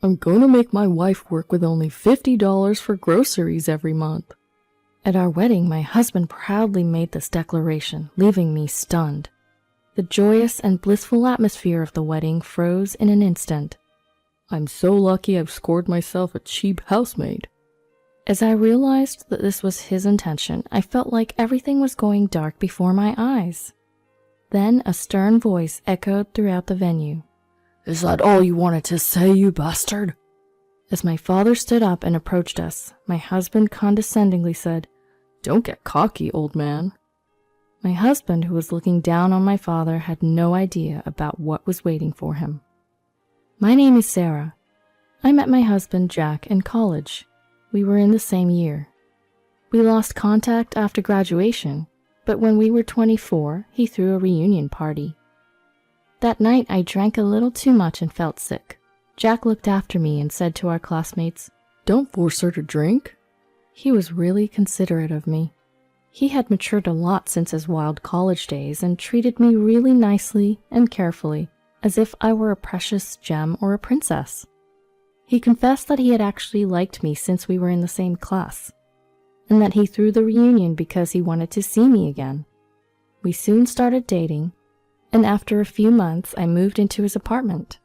I'm going to make my wife work with only $50 for groceries every month. At our wedding, my husband proudly made this declaration, leaving me stunned. The joyous and blissful atmosphere of the wedding froze in an instant. I'm so lucky I've scored myself a cheap housemaid. As I realized that this was his intention, I felt like everything was going dark before my eyes. Then a stern voice echoed throughout the venue. Is that all you wanted to say, you bastard? As my father stood up and approached us, my husband condescendingly said, Don't get cocky, old man. My husband, who was looking down on my father, had no idea about what was waiting for him. My name is Sarah. I met my husband, Jack, in college. We were in the same year. We lost contact after graduation, but when we were 24, he threw a reunion party. That night, I drank a little too much and felt sick. Jack looked after me and said to our classmates, Don't force her to drink. He was really considerate of me. He had matured a lot since his wild college days and treated me really nicely and carefully, as if I were a precious gem or a princess. He confessed that he had actually liked me since we were in the same class, and that he threw the reunion because he wanted to see me again. We soon started dating, and after a few months I moved into his apartment.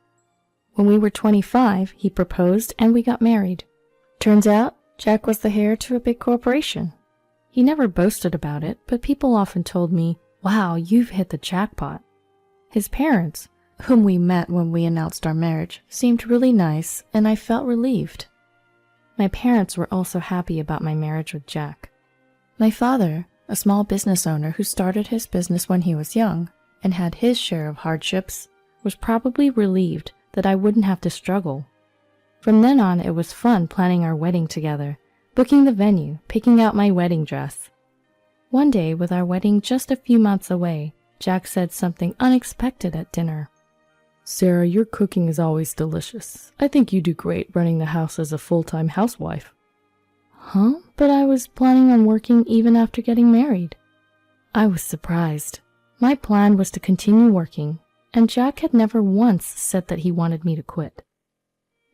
When we were 25, he proposed and we got married. Turns out, Jack was the heir to a big corporation. He never boasted about it, but people often told me, Wow, you've hit the jackpot. His parents, whom we met when we announced our marriage, seemed really nice, and I felt relieved. My parents were also happy about my marriage with Jack. My father, a small business owner who started his business when he was young and had his share of hardships, was probably relieved that I wouldn't have to struggle. From then on, it was fun planning our wedding together, booking the venue, picking out my wedding dress. One day, with our wedding just a few months away, Jack said something unexpected at dinner. Sarah, your cooking is always delicious. I think you do great running the house as a full-time housewife. Huh? But I was planning on working even after getting married. I was surprised. My plan was to continue working, and Jack had never once said that he wanted me to quit.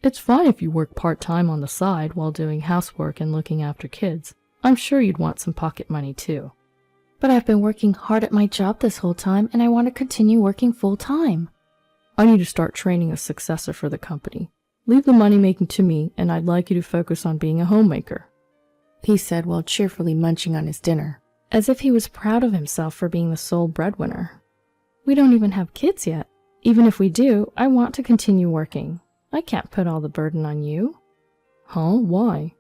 It's fine if you work part-time on the side while doing housework and looking after kids. I'm sure you'd want some pocket money too. But I've been working hard at my job this whole time, and I want to continue working full-time. I need to start training a successor for the company. Leave the money-making to me, and I'd like you to focus on being a homemaker, he said while cheerfully munching on his dinner, as if he was proud of himself for being the sole breadwinner. We don't even have kids yet. Even if we do, I want to continue working. I can't put all the burden on you. Huh? Why?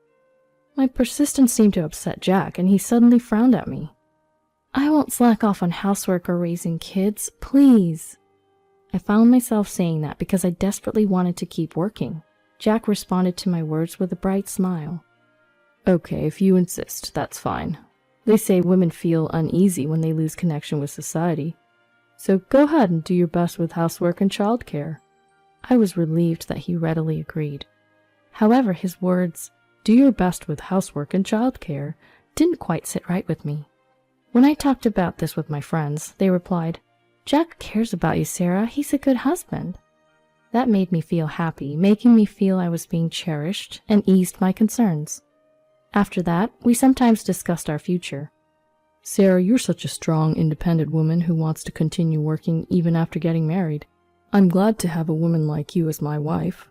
My persistence seemed to upset Jack, and he suddenly frowned at me. I won't slack off on housework or raising kids, please. I found myself saying that because I desperately wanted to keep working. Jack responded to my words with a bright smile. Okay, if you insist, that's fine. They say women feel uneasy when they lose connection with society. So go ahead and do your best with housework and childcare. I was relieved that he readily agreed. However, his words, do your best with housework and childcare, didn't quite sit right with me. When I talked about this with my friends, they replied, Jack cares about you, Sarah. He's a good husband. That made me feel happy, making me feel I was being cherished and eased my concerns. After that, we sometimes discussed our future. Sarah, you're such a strong, independent woman who wants to continue working even after getting married. I'm glad to have a woman like you as my wife.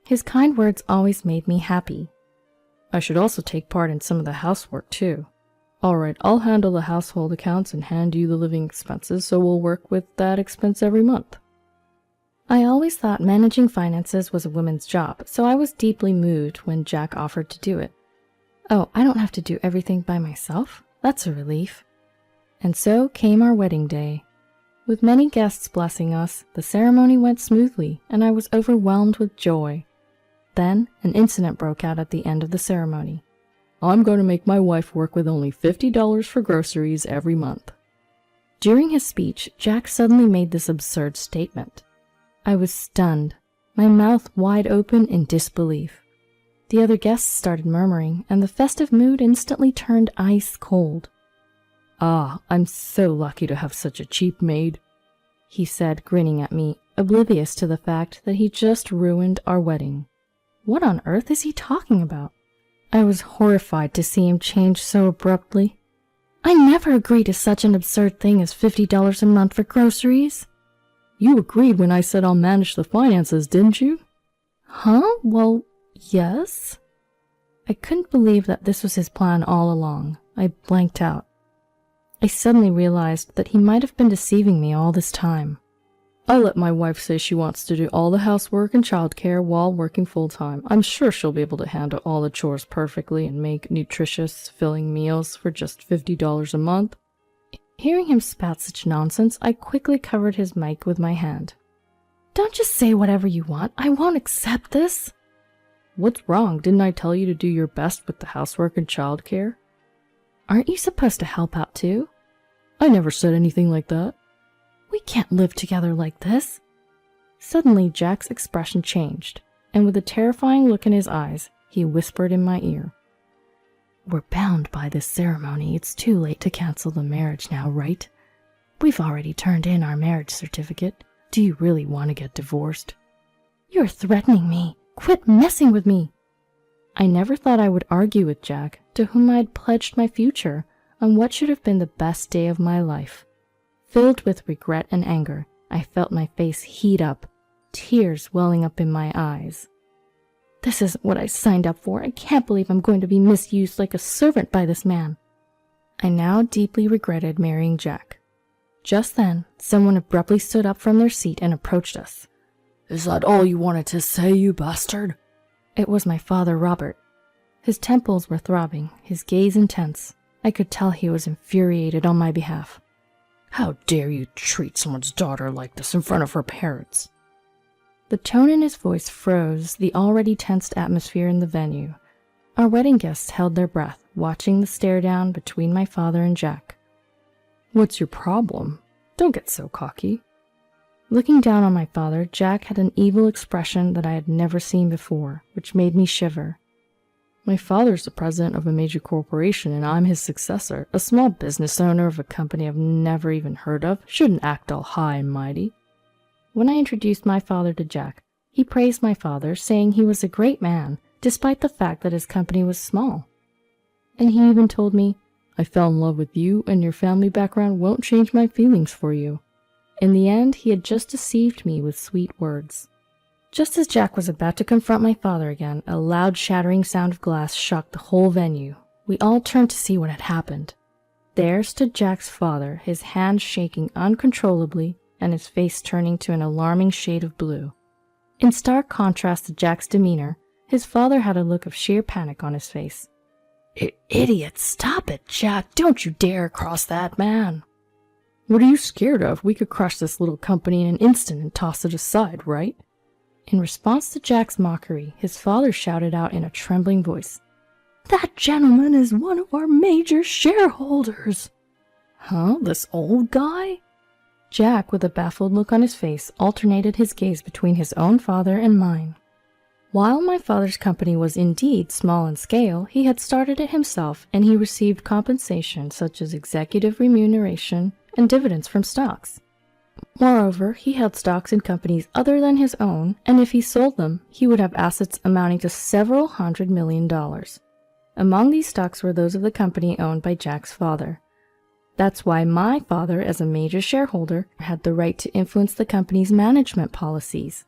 His kind words always made me happy. I should also take part in some of the housework, too. All right, I'll handle the household accounts and hand you the living expenses, so we'll work with that expense every month. I always thought managing finances was a woman's job, so I was deeply moved when Jack offered to do it. Oh, I don't have to do everything by myself? That's a relief. And so came our wedding day. With many guests blessing us, the ceremony went smoothly, and I was overwhelmed with joy. Then, an incident broke out at the end of the ceremony. I'm going to make my wife work with only $50 for groceries every month. During his speech, Jack suddenly made this absurd statement. I was stunned, my mouth wide open in disbelief. The other guests started murmuring, and the festive mood instantly turned ice cold. Ah, I'm so lucky to have such a cheap maid, he said, grinning at me, oblivious to the fact that he just ruined our wedding. What on earth is he talking about? I was horrified to see him change so abruptly. I never agreed to such an absurd thing as $50 a month for groceries. You agreed when I said I'll manage the finances, didn't you? Huh? Well, yes. I couldn't believe that this was his plan all along. I blanked out. I suddenly realized that he might have been deceiving me all this time. I let my wife say she wants to do all the housework and childcare while working full-time. I'm sure she'll be able to handle all the chores perfectly and make nutritious, filling meals for just $50 a month. Hearing him spout such nonsense, I quickly covered his mic with my hand. Don't just say whatever you want. I won't accept this. What's wrong? Didn't I tell you to do your best with the housework and childcare? Aren't you supposed to help out too? I never said anything like that. We can't live together like this. Suddenly, Jack's expression changed, and with a terrifying look in his eyes, he whispered in my ear. We're bound by this ceremony. It's too late to cancel the marriage now, right? We've already turned in our marriage certificate. Do you really want to get divorced? You're threatening me. Quit messing with me. I never thought I would argue with Jack, to whom I had pledged my future on what should have been the best day of my life. Filled with regret and anger, I felt my face heat up, tears welling up in my eyes. This isn't what I signed up for. I can't believe I'm going to be misused like a servant by this man. I now deeply regretted marrying Jack. Just then, someone abruptly stood up from their seat and approached us. Is that all you wanted to say, you bastard? It was my father, Robert. His temples were throbbing, his gaze intense. I could tell he was infuriated on my behalf. How dare you treat someone's daughter like this in front of her parents? The tone in his voice froze the already tensed atmosphere in the venue. Our wedding guests held their breath, watching the stare-down between my father and Jack. What's your problem? Don't get so cocky. Looking down on my father, Jack had an evil expression that I had never seen before, which made me shiver. My father's the president of a major corporation, and I'm his successor. A small business owner of a company I've never even heard of shouldn't act all high and mighty. When I introduced my father to Jack, he praised my father, saying he was a great man, despite the fact that his company was small. And he even told me, I fell in love with you, and your family background won't change my feelings for you. In the end, he had just deceived me with sweet words. Just as Jack was about to confront my father again, a loud shattering sound of glass shocked the whole venue. We all turned to see what had happened. There stood Jack's father, his hands shaking uncontrollably and his face turning to an alarming shade of blue. In stark contrast to Jack's demeanor, his father had a look of sheer panic on his face. Idiot, stop it, Jack. Don't you dare cross that man. What are you scared of? We could crush this little company in an instant and toss it aside, right? In response to Jack's mockery, his father shouted out in a trembling voice, That gentleman is one of our major shareholders. Huh? This old guy? Jack, with a baffled look on his face, alternated his gaze between his own father and mine. While my father's company was indeed small in scale, he had started it himself, and he received compensation such as executive remuneration and dividends from stocks. Moreover, he held stocks in companies other than his own, and if he sold them, he would have assets amounting to several $100 million. Among these stocks were those of the company owned by Jack's father. That's why my father, as a major shareholder, had the right to influence the company's management policies.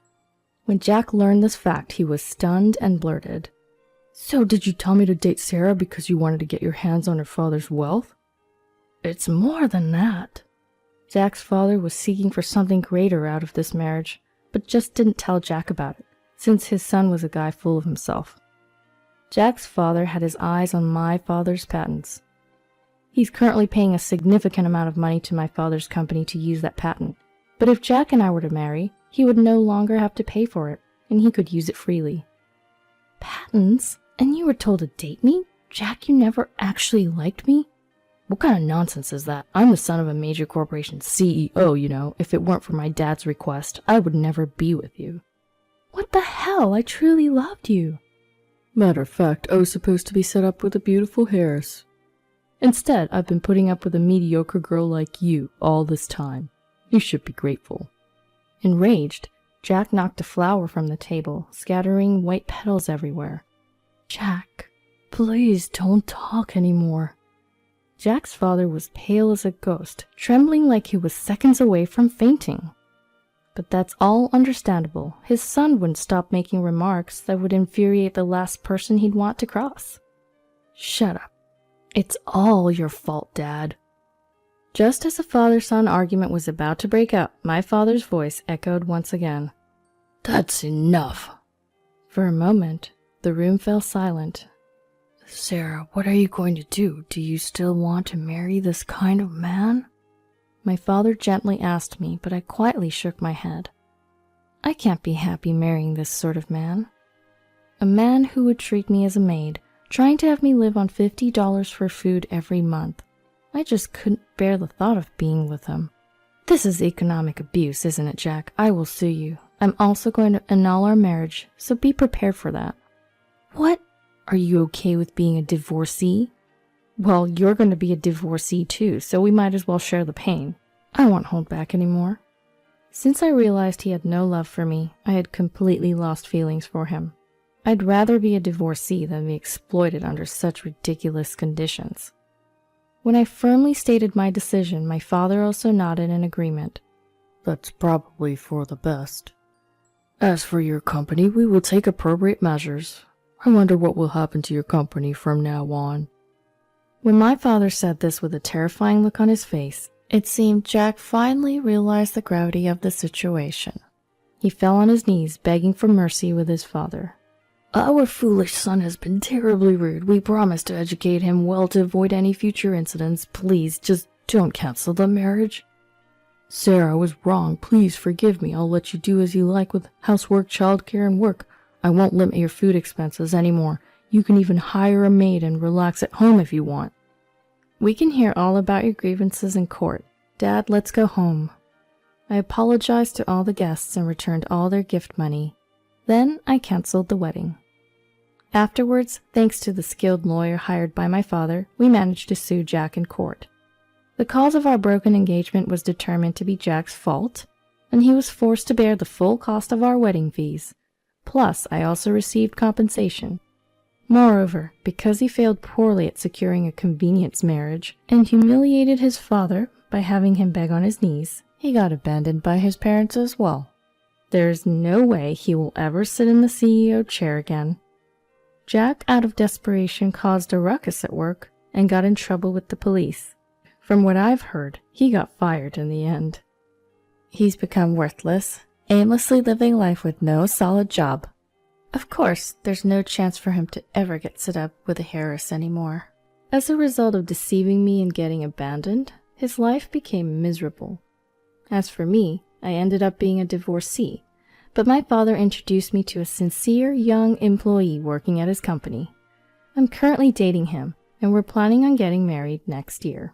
When Jack learned this fact, he was stunned and blurted, So did you tell me to date Sarah because you wanted to get your hands on her father's wealth? It's more than that. Jack's father was seeking for something greater out of this marriage, but just didn't tell Jack about it, since his son was a guy full of himself. Jack's father had his eyes on my father's patents. He's currently paying a significant amount of money to my father's company to use that patent, but if Jack and I were to marry, he would no longer have to pay for it, and he could use it freely. Patents? And you were told to date me? Jack, you never actually liked me? What kind of nonsense is that? I'm the son of a major corporation CEO, you know. If it weren't for my dad's request, I would never be with you. What the hell? I truly loved you. Matter of fact, I was supposed to be set up with a beautiful heiress. Instead, I've been putting up with a mediocre girl like you all this time. You should be grateful. Enraged, Jack knocked a flower from the table, scattering white petals everywhere. Jack, please don't talk anymore. Jack's father was pale as a ghost, trembling like he was seconds away from fainting. But that's all understandable. His son wouldn't stop making remarks that would infuriate the last person he'd want to cross. Shut up. It's all your fault, Dad. Just as the father-son argument was about to break out, my father's voice echoed once again. That's enough. For a moment, the room fell silent. Sarah, what are you going to do? Do you still want to marry this kind of man? My father gently asked me, but I quietly shook my head. I can't be happy marrying this sort of man. A man who would treat me as a maid, trying to have me live on $50 for food every month. I just couldn't bear the thought of being with him. This is economic abuse, isn't it, Jack? I will sue you. I'm also going to annul our marriage, so be prepared for that. What? Are you okay with being a divorcee? Well, you're going to be a divorcee too, so we might as well share the pain. I won't hold back anymore. Since I realized he had no love for me, I had completely lost feelings for him. I'd rather be a divorcee than be exploited under such ridiculous conditions. When I firmly stated my decision, my father also nodded in agreement. That's probably for the best. As for your company, we will take appropriate measures. I wonder what will happen to your company from now on. When my father said this with a terrifying look on his face, it seemed Jack finally realized the gravity of the situation. He fell on his knees, begging for mercy with his father. Our foolish son has been terribly rude. We promise to educate him well to avoid any future incidents. Please, just don't cancel the marriage. Sarah, I was wrong. Please forgive me. I'll let you do as you like with housework, childcare, and work. I won't limit your food expenses anymore. You can even hire a maid and relax at home if you want. We can hear all about your grievances in court. Dad, let's go home. I apologized to all the guests and returned all their gift money. Then I canceled the wedding. Afterwards, thanks to the skilled lawyer hired by my father, we managed to sue Jack in court. The cause of our broken engagement was determined to be Jack's fault, and he was forced to bear the full cost of our wedding fees. Plus, I also received compensation. Moreover, because he failed poorly at securing a convenience marriage and humiliated his father by having him beg on his knees, he got abandoned by his parents as well. There's no way he will ever sit in the CEO chair again. Jack, out of desperation, caused a ruckus at work and got in trouble with the police. From what I've heard, he got fired in the end. He's become worthless, aimlessly living life with no solid job. Of course, there's no chance for him to ever get set up with a Harris anymore. As a result of deceiving me and getting abandoned, his life became miserable. As for me, I ended up being a divorcee, but my father introduced me to a sincere young employee working at his company. I'm currently dating him, and we're planning on getting married next year.